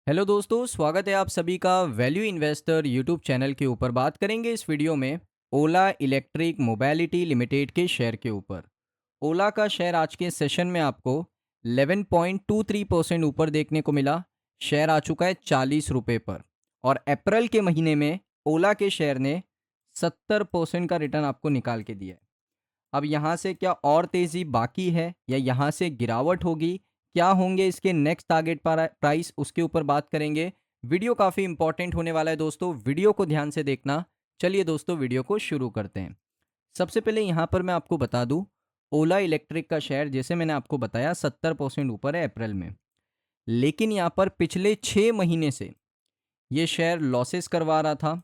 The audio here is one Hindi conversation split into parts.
हेलो दोस्तों, स्वागत है आप सभी का वैल्यू इन्वेस्टर यूट्यूब चैनल के ऊपर। बात करेंगे इस वीडियो में ओला इलेक्ट्रिक मोबिलिटी लिमिटेड के शेयर के ऊपर। ओला का शेयर आज के सेशन में आपको 11.23% ऊपर देखने को मिला। शेयर आ चुका है 40 रुपये पर। और अप्रैल के महीने में ओला के शेयर ने 70% का रिटर्न आपको निकाल के दिया है। अब यहाँ से क्या और तेज़ी बाकी है या यहाँ से गिरावट होगी? क्या होंगे इसके नेक्स्ट टारगेट प्राइस, उसके ऊपर बात करेंगे। वीडियो काफ़ी इंपॉर्टेंट होने वाला है दोस्तों, वीडियो को ध्यान से देखना। चलिए दोस्तों, वीडियो को शुरू करते हैं। सबसे पहले यहाँ पर मैं आपको बता दूँ, ओला इलेक्ट्रिक का शेयर जैसे मैंने आपको बताया 70% ऊपर है अप्रैल में। लेकिन यहाँ पर पिछले 6 महीने से ये शेयर लॉसेस करवा रहा था।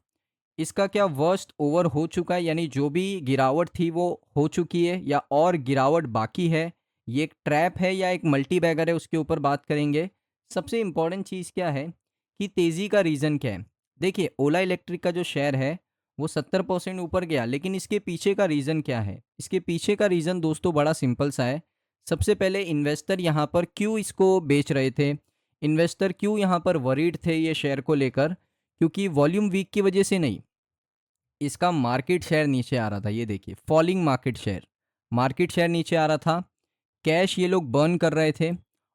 इसका क्या वर्स्ट ओवर हो चुका है, यानी जो भी गिरावट थी वो हो चुकी है या और गिरावट बाकी है? ये एक ट्रैप है या एक मल्टी बैगर है, उसके ऊपर बात करेंगे। सबसे इम्पॉर्टेंट चीज़ क्या है कि तेज़ी का रीज़न क्या है। देखिए, ओला इलेक्ट्रिक का जो शेयर है वो 70% ऊपर गया, लेकिन इसके पीछे का रीज़न क्या है? इसके पीछे का रीज़न दोस्तों बड़ा सिंपल सा है। सबसे पहले इन्वेस्टर यहाँ पर क्यों इसको बेच रहे थे, इन्वेस्टर क्यों यहाँ पर वरीड थे ये शेयर को लेकर? क्योंकि वॉल्यूम वीक की वजह से नहीं, इसका मार्केट शेयर नीचे आ रहा था। ये देखिए, फॉलिंग मार्केट शेयर नीचे आ रहा था। कैश ये लोग बर्न कर रहे थे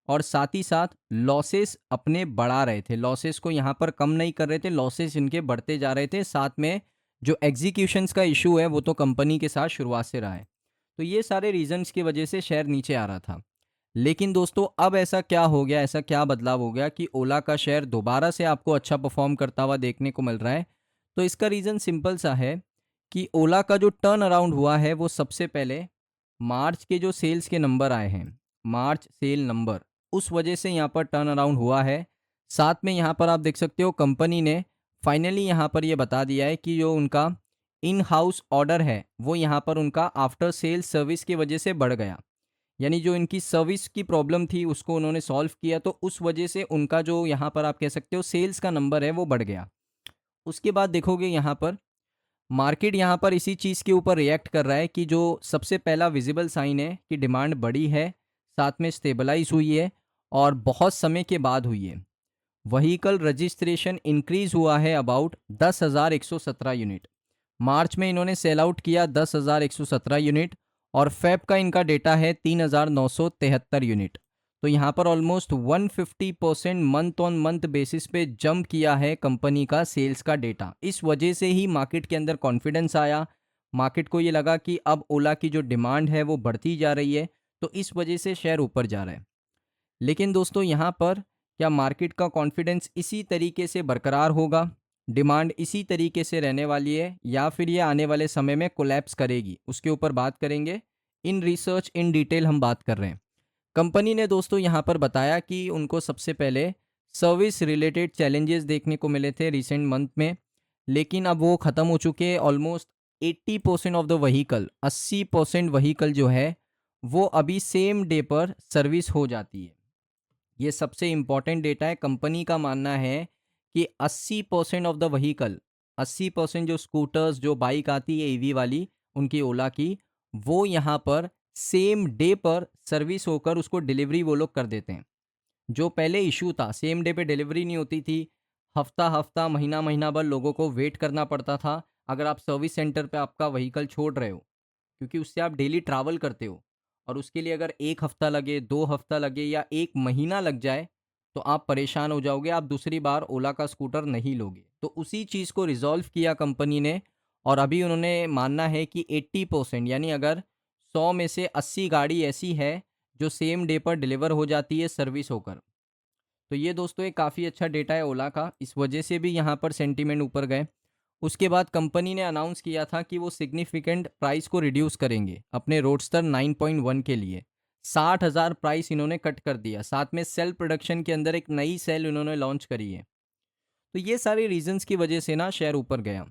और साथ ही साथ लॉसेस अपने बढ़ा रहे थे। लॉसेस को यहाँ पर कम नहीं कर रहे थे, लॉसेस इनके बढ़ते जा रहे थे। साथ में जो एग्जीक्यूशंस का इशू है वो तो कंपनी के साथ शुरुआत से रहा है। तो ये सारे रीजंस की वजह से शेयर नीचे आ रहा था। लेकिन दोस्तों, अब ऐसा क्या हो गया, ऐसा क्या बदलाव हो गया कि ओला का शेयर दोबारा से आपको अच्छा परफॉर्म करता हुआ देखने को मिल रहा है? तो इसका रीज़न सिंपल सा है कि ओला का जो टर्न अराउंड हुआ है वो सबसे पहले मार्च के जो सेल्स के नंबर आए हैं, मार्च सेल नंबर, उस वजह से यहाँ पर टर्न अराउंड हुआ है। साथ में यहाँ पर आप देख सकते हो कंपनी ने फाइनली यहाँ पर ये बता दिया है कि जो उनका इन हाउस ऑर्डर है वो यहाँ पर उनका आफ्टर सेल सर्विस की वजह से बढ़ गया। यानी जो इनकी सर्विस की प्रॉब्लम थी उसको उन्होंने सॉल्व किया, तो उस वजह से उनका जो यहाँ पर आप कह सकते हो सेल्स का नंबर है वो बढ़ गया। उसके बाद देखोगे यहाँ पर मार्केट यहाँ पर इसी चीज़ के ऊपर रिएक्ट कर रहा है कि जो सबसे पहला विजिबल साइन है कि डिमांड बढ़ी है, साथ में स्टेबलाइज हुई है और बहुत समय के बाद हुई है। व्हीकल रजिस्ट्रेशन इंक्रीज हुआ है अबाउट 10,117 यूनिट। मार्च में इन्होंने सेल आउट किया 10,117 यूनिट और फेब का इनका डेटा है 3,973 यूनिट। तो यहाँ पर almost 150% month on month basis पे जंप किया है कंपनी का सेल्स का डेटा। इस वजह से ही मार्केट के अंदर कॉन्फिडेंस आया। मार्केट को ये लगा कि अब ओला की जो डिमांड है वो बढ़ती जा रही है, तो इस वजह से शेयर ऊपर जा रहा है। लेकिन दोस्तों, यहाँ पर क्या मार्केट का कॉन्फिडेंस इसी तरीके से बरकरार होगा, डिमांड इसी तरीके से रहने वाली है, या फिर ये आने वाले समय में कोलैप्स करेगी? उसके ऊपर बात करेंगे। इन रिसर्च इन डिटेल हम बात कर रहे हैं। कंपनी ने दोस्तों यहाँ पर बताया कि उनको सबसे पहले सर्विस रिलेटेड चैलेंजेस देखने को मिले थे रिसेंट मंथ में, लेकिन अब वो ख़त्म हो चुके हैं। Almost 80% of the vehicle, 80% vehicle जो है वो अभी सेम डे पर सर्विस हो जाती है। ये सबसे इम्पॉर्टेंट डेटा है। कंपनी का मानना है कि 80% ऑफ द व्हीकल, 80% जो स्कूटर्स, जो बाइक आती है ईवी वाली उनकी, ओला की, वो यहाँ पर सेम डे पर सर्विस होकर उसको डिलीवरी वो लोग कर देते हैं। जो पहले इशू था, सेम डे पे डिलीवरी नहीं होती थी, हफ्ता हफ्ता महीना महीना भर लोगों को वेट करना पड़ता था अगर आप सर्विस सेंटर पे आपका व्हीकल छोड़ रहे हो, क्योंकि उससे आप डेली ट्रैवल करते हो। और उसके लिए अगर 1 हफ्ता लगे, 2 हफ्ता लगे या 1 महीना लग जाए तो आप परेशान हो जाओगे, आप दूसरी बार ओला का स्कूटर नहीं लोगे। तो उसी चीज़ को रिज़ॉल्व किया कंपनी ने और अभी उन्होंने मानना है कि 80%, यानी अगर 100 में से 80 गाड़ी ऐसी है जो सेम डे पर डिलीवर हो जाती है सर्विस होकर। तो ये दोस्तों एक काफ़ी अच्छा डेटा है ओला का, इस वजह से भी यहाँ पर सेंटीमेंट ऊपर गए। उसके बाद कंपनी ने अनाउंस किया था कि वो सिग्निफिकेंट प्राइस को रिड्यूस करेंगे अपने रोडस्टर 9.1 के लिए। 60,000 प्राइस इन्होंने कट कर दिया। साथ में सेल प्रोडक्शन के अंदर एक नई सेल इन्होंने लॉन्च करी है। तो ये सारे रीजंस की वजह से ना शेयर ऊपर गया।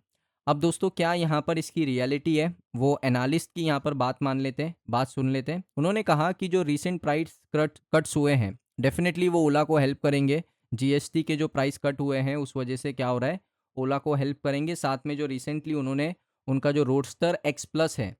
अब दोस्तों, क्या यहाँ पर इसकी रियलिटी है, वो एनालिस्ट की यहाँ पर बात मान लेते हैं, बात सुन लेते हैं। उन्होंने कहा कि जो रीसेंट प्राइस कट्स हुए हैं डेफिनेटली वो ओला को हेल्प करेंगे। जीएसटी के जो प्राइस कट हुए हैं उस वजह से क्या हो रहा है, ओला को हेल्प करेंगे। साथ में जो रिसेंटली उन्होंने उनका जो रोडस्टर एक्स प्लस है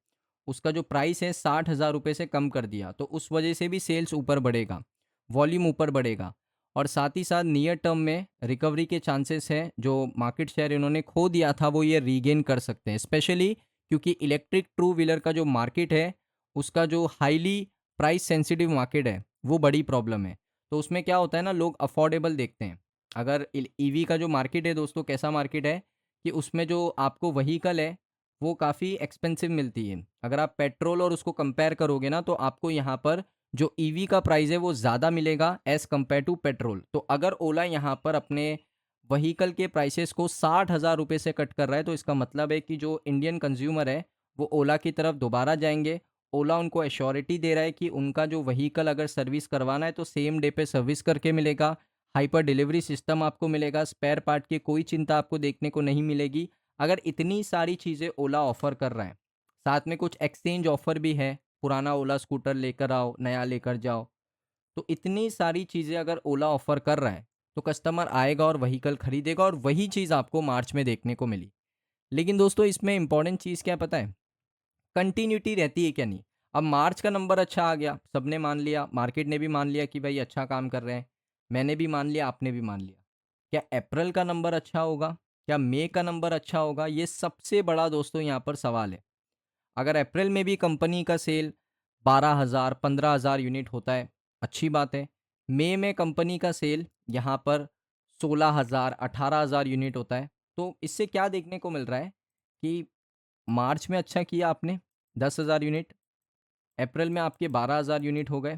उसका जो प्राइस है 60,000 रुपये से कम कर दिया, तो उस वजह से भी सेल्स ऊपर बढ़ेगा, वॉल्यूम ऊपर बढ़ेगा। और साथ ही साथ नियर टर्म में रिकवरी के चांसेस हैं। जो मार्केट शेयर इन्होंने खो दिया था वो ये रीगेन कर सकते हैं, स्पेशली क्योंकि इलेक्ट्रिक टू व्हीलर का जो मार्केट है उसका जो हाईली प्राइस सेंसिटिव मार्केट है वो बड़ी प्रॉब्लम है। तो उसमें क्या होता है ना, लोग अफोर्डेबल देखते हैं। अगर ईवी का जो मार्केट है दोस्तों, कैसा मार्केट है कि उसमें जो आपको व्हीकल है वो काफ़ी एक्सपेंसिव मिलती है। अगर आप पेट्रोल और उसको कंपेयर करोगे ना तो आपको यहाँ पर जो ईवी का प्राइस है वो ज़्यादा मिलेगा एज़ कम्पेयर टू पेट्रोल। तो अगर ओला यहाँ पर अपने व्हीकल के प्राइसेस को 60,000 रुपये से कट कर रहा है तो इसका मतलब है कि जो इंडियन कंज्यूमर है वो ओला की तरफ दोबारा जाएंगे। ओला उनको एश्योरिटी दे रहा है कि उनका जो व्हीकल अगर सर्विस करवाना है तो सेम डे पे सर्विस करके मिलेगा। हाइपर डिलीवरी सिस्टम आपको मिलेगा, स्पेयर पार्ट की कोई चिंता आपको देखने को नहीं मिलेगी। अगर इतनी सारी चीज़ें ओला ऑफ़र कर रहा है, साथ में कुछ एक्सचेंज ऑफ़र भी है, पुराना ओला स्कूटर लेकर आओ, नया लेकर जाओ। तो इतनी सारी चीज़ें अगर ओला ऑफ़र कर रहा है, तो कस्टमर आएगा और व्हीकल खरीदेगा और वही चीज़ आपको मार्च में देखने को मिली। लेकिन दोस्तों इसमें इम्पोर्टेंट चीज़ क्या पता है? कंटिन्यूटी रहती है क्या नहीं। अब मार्च का नंबर अच्छा आ गया, सबने मान लिया, मार्केट ने भी मान लिया कि भाई अच्छा काम कर रहे हैं। मैंने भी मान लिया, आपने भी मान लिया। क्या अप्रैल का नंबर अच्छा होगा? क्या मई का नंबर अच्छा होगा? ये सबसे बड़ा दोस्तों यहाँ पर सवाल है। अगर अप्रैल में भी कंपनी का सेल 12,000 15,000 यूनिट होता है, अच्छी बात है। मई में कंपनी का सेल यहाँ पर 16,000 18,000 यूनिट होता है। तो इससे क्या देखने को मिल रहा है कि मार्च में अच्छा किया आपने 10,000 यूनिट, अप्रैल में आपके 12,000 यूनिट हो गए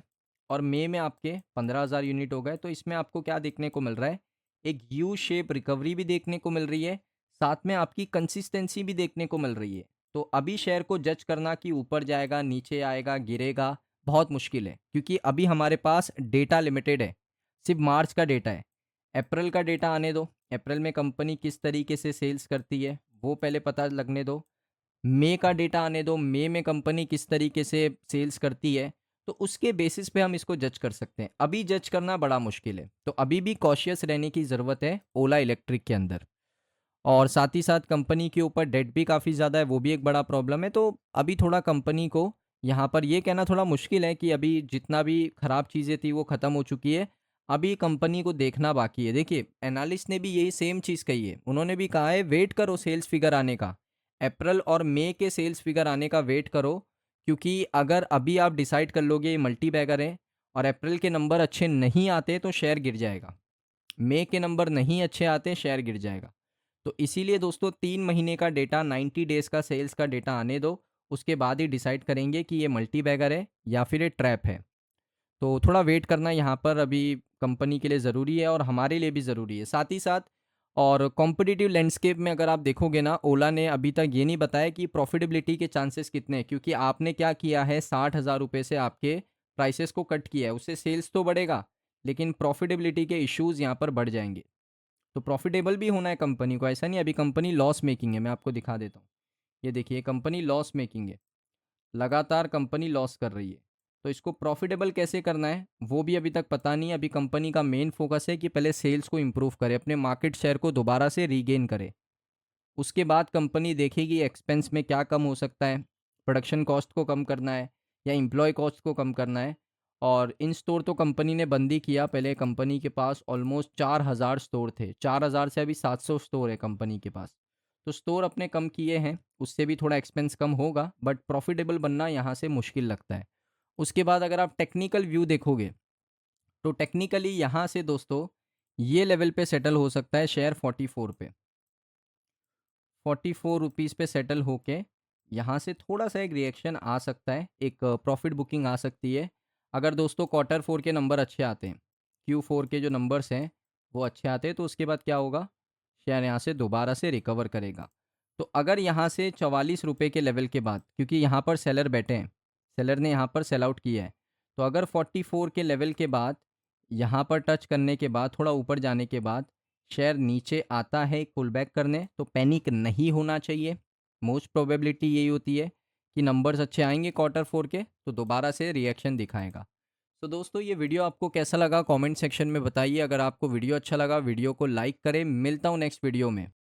और मई में आपके 15,000 यूनिट हो गए। तो इसमें आपको क्या देखने को मिल रहा है? एक यू शेप रिकवरी भी देखने को मिल रही है, साथ में आपकी कंसिस्टेंसी भी देखने को मिल रही है। तो अभी शेयर को जज करना कि ऊपर जाएगा, नीचे आएगा, गिरेगा, बहुत मुश्किल है क्योंकि अभी हमारे पास डेटा लिमिटेड है, सिर्फ मार्च का डेटा है। अप्रैल का डेटा आने दो, अप्रैल में कंपनी किस तरीके से सेल्स करती है वो पहले पता लगने दो। मई का डेटा आने दो, मई में कंपनी किस तरीके से सेल्स करती है, तो उसके बेसिस पे हम इसको जज कर सकते हैं। अभी जज करना बड़ा मुश्किल है, तो अभी भी कॉशियस रहने की ज़रूरत है ओला इलेक्ट्रिक के अंदर। और साथ ही साथ कंपनी के ऊपर डेट भी काफ़ी ज़्यादा है, वो भी एक बड़ा प्रॉब्लम है। तो अभी थोड़ा कंपनी को यहाँ पर ये कहना थोड़ा मुश्किल है कि अभी जितना भी खराब चीज़ें थी वो ख़त्म हो चुकी है। अभी कंपनी को देखना बाकी है। देखिए, एनालिस्ट ने भी यही सेम चीज़ कही है। उन्होंने भी कहा है वेट करो सेल्स फिगर आने का। अप्रैल और मई के सेल्स फिगर आने का वेट करो, क्योंकि अगर अभी आप डिसाइड कर लोगे ये मल्टी बैगर है और अप्रैल के नंबर अच्छे नहीं आते तो शेयर गिर जाएगा। मई के नंबर नहीं अच्छे आते, शेयर गिर जाएगा। तो इसीलिए दोस्तों 3 महीने का डेटा, 90 डेज़ का सेल्स का डेटा आने दो, उसके बाद ही डिसाइड करेंगे कि ये मल्टी बैगर है या फिर ये ट्रैप है। तो थोड़ा वेट करना यहाँ पर अभी कंपनी के लिए ज़रूरी है और हमारे लिए भी ज़रूरी है। साथ ही साथ और कॉम्पिटिटिव लैंडस्केप में अगर आप देखोगे ना, ओला ने अभी तक ये नहीं बताया कि प्रॉफिटेबिलिटी के चांसेस कितने हैं, क्योंकि आपने क्या किया है, 60,000 रुपये से आपके प्राइसेस को कट किया है, उससे सेल्स तो बढ़ेगा, लेकिन प्रॉफिटेबिलिटी के इश्यूज़ यहाँ पर बढ़ जाएंगे। तो प्रॉफिटेबल भी होना है कंपनी को, ऐसा नहीं अभी कंपनी लॉस मेकिंग है। मैं आपको दिखा देता हूँ, ये देखिए कंपनी लॉस मेकिंग है, लगातार कंपनी लॉस कर रही है। तो इसको प्रॉफिटेबल कैसे करना है वो भी अभी तक पता नहीं है। अभी कंपनी का मेन फोकस है कि पहले सेल्स को इम्प्रूव करे, अपने मार्केट शेयर को दोबारा से रीगेन करे। उसके बाद कंपनी देखेगी एक्सपेंस में क्या कम हो सकता है, प्रोडक्शन कॉस्ट को कम करना है या एम्प्लॉय कॉस्ट को कम करना है। और इन स्टोर तो कंपनी ने बंद ही किया, पहले कंपनी के पास ऑलमोस्ट 4,000 स्टोर थे, 4,000 से अभी 700 स्टोर है कंपनी के पास। तो स्टोर अपने कम किए हैं, उससे भी थोड़ा एक्सपेंस कम होगा, बट प्रॉफिटेबल बनना यहाँ से मुश्किल लगता है। उसके बाद अगर आप टेक्निकल व्यू देखोगे तो टेक्निकली यहाँ से दोस्तों ये लेवल पे सेटल हो सकता है शेयर 44 पे, 44 रुपीज़ पे सेटल होके यहाँ से थोड़ा सा एक रिएक्शन आ सकता है, एक प्रॉफिट बुकिंग आ सकती है। अगर दोस्तों Q4 के नंबर अच्छे आते हैं, Q4 के जो नंबर्स हैं वो अच्छे आते हैं, तो उसके बाद क्या होगा, शेयर यहाँ से दोबारा से रिकवर करेगा। तो अगर यहाँ से 44 रुपये के लेवल के बाद, क्योंकि यहाँ पर सेलर बैठे हैं, सेलर ने यहाँ पर सेल आउट किया है, तो अगर 44 के लेवल के बाद यहाँ पर टच करने के बाद थोड़ा ऊपर जाने के बाद शेयर नीचे आता है एक पुल बैक करने, तो पैनिक नहीं होना चाहिए। मोस्ट प्रोबेबिलिटी यही होती है कि नंबर्स अच्छे आएंगे Q4 के तो दोबारा से रिएक्शन दिखाएगा। तो दोस्तों ये वीडियो आपको कैसा लगा कमेंट सेक्शन में बताइए। अगर आपको वीडियो अच्छा लगा वीडियो को लाइक करें। मिलता हूँ नेक्स्ट वीडियो में।